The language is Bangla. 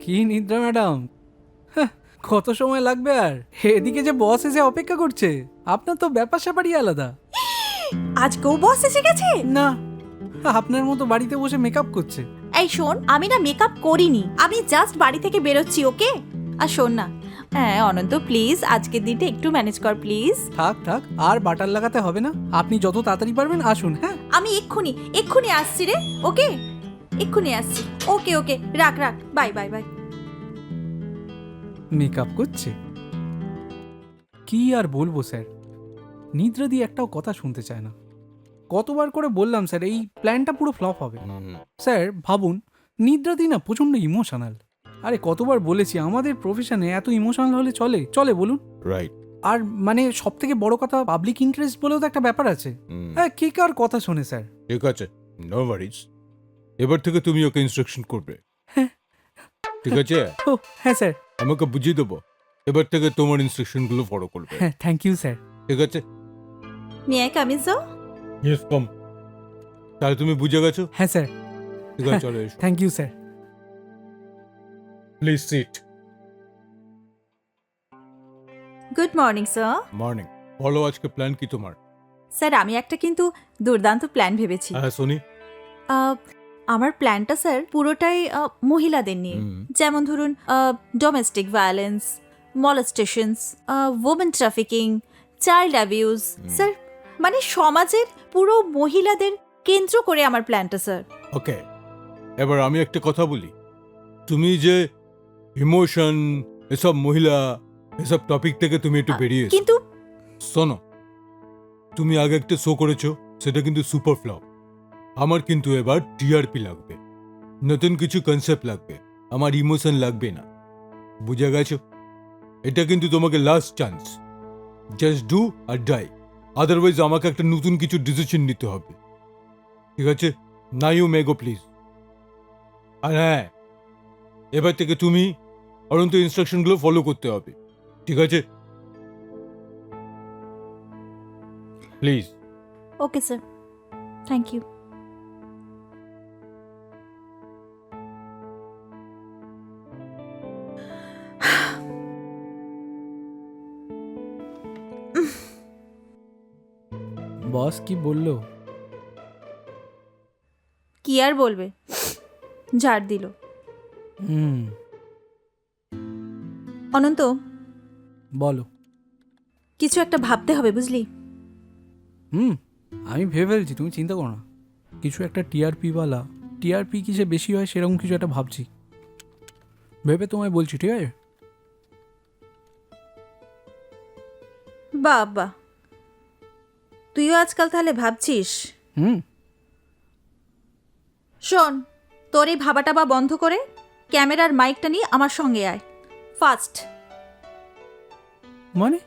কি নিদ্রা ম্যাডাম, কত সময় লাগবে? আর এদিকে যে বস এসে অপেক্ষা করছে, আপনার তো ব্যাপার স্যাপারই আলাদা। আজকেও বস এসে গেছে? না, আপনার মতো বাড়িতে বসে মেকআপ করছে। এই শোন, আমি না মেকআপ করিনি, আমি জাস্ট বাড়ি থেকে বেরোচ্ছি, ওকে? আর শোন না, হ্যাঁ অনন্ত প্লিজ আজকের দিনটা একটু ম্যানেজ কর প্লিজ। থাক থাক, আর বাটার লাগাতে হবে না, আপনি যত তাড়াতাড়ি পারবেন আসুন। হ্যাঁ, আমি এক্ষুনি আসছি রে, ওকে? এক্ষুনি আসছি। ওকে ওকে, রাখ রাখ, বাই বাই বাই। মেকআপ করছে। কি আর বলবো স্যার, নিদ্রা দিয়ে একটাও কথা শুনতে চায় না। কতবার করে বললাম স্যার, এই প্ল্যানটা পুরো ফ্লপ হবে। স্যার ভাবুন, নিদ্রা দি না প্রচন্ড ইমোশনাল। আরে কতবার বলেছি, আমাদের প্রফেশনে এত ইমোশনাল হলে চলে? চলে বলুন? রাইট। আর মানে সব থেকে বড় কথা, পাবলিক ইন্টারেস্ট বলেও তো একটা ব্যাপার আছে। হ্যাঁ, কে কার কথা শোনে স্যার? ঠিক আছে, নো ওয়ারিজ। এবার থেকে তুমি ওকে ইনস্ট্রাকশন করবে, ঠিক আছে? ও হ্যাঁ স্যার। আমাকে বুঝিয়ে দেবো, এবার থেকে তোমার ইনস্ট্রাকশন গুলো ফলো করবে, হ্যাঁ, থ্যাংক ইউ স্যার। ঠিক আছে? May I come in sir? Yes come. তাহলে তুমি বুঝে গেছো? হ্যাঁ স্যার, ঠিক আছে, চলো এসো। Thank you sir. Please sit. Good morning sir. Morning. বলো আজকে প্ল্যান কি তোমার? স্যার আমি একটা কিন্তু দুর্দান্ত প্ল্যান ভেবেছি। হ্যাঁ শুনি। আমার প্ল্যানটা স্যার পুরোটাই মহিলাদের নিয়ে। যেমন ধরুন domestic violence, molestations, women trafficking, child abuse. Sir মানে সমাজের পুরো মহিলাদের কেন্দ্র করে আমার প্ল্যানটা স্যার। ওকে, এবার আমি একটা কথা বলি। তুমি যে ইমোশন, এসব মহিলা, এসব টপিক থেকে তুমি একটু বেরিয়ে এসো। কিন্তু শোনো, তুমি আগে একটা শো করেছো, সেটা কিন্তু সুপার ফ্লপ। আমার কিন্তু এবার টিআরপি লাগবে, নতুন কিছু কনসেপ্ট লাগবে, আমার ইমোশন লাগবে না, বুঝে গেছো? এটা কিন্তু তোমাকে last chance. Just do or die, otherwise আমাকে একটা নতুন কিছু ডিসিশন নিতে হবে, ঠিক আছে? না ইউ মে গো প্লিজ। আর হ্যাঁ, এবার থেকে তুমি অনন্ত ইনস্ট্রাকশনগুলো ফলো করতে হবে, ঠিক আছে? Please. Okay sir, thank you. Boss কি বললো? কি আর বলবে, ঝাড় দিল। হুম, অনন্ত বলো। কিছু একটা ভাবতে হবে বুঝলি। আমি ভেবে ফেলছি, তুমি চিন্তা করো না। কিছু একটা টিআরপিওয়ালা, টিআরপি কিসে বেশি হয় সেরকম কিছু একটা ভাবছি, ভেবে তোমায় বলছি, ঠিক আছে? বাবা, তুইও আজকাল তাহলে ভাবছিস? হুম। শোন, তোর এই ভাবাটা বা বন্ধ করে ক্যামেরার মাইকটা নিয়ে আমার সঙ্গে আয় ফাস্ট। মানে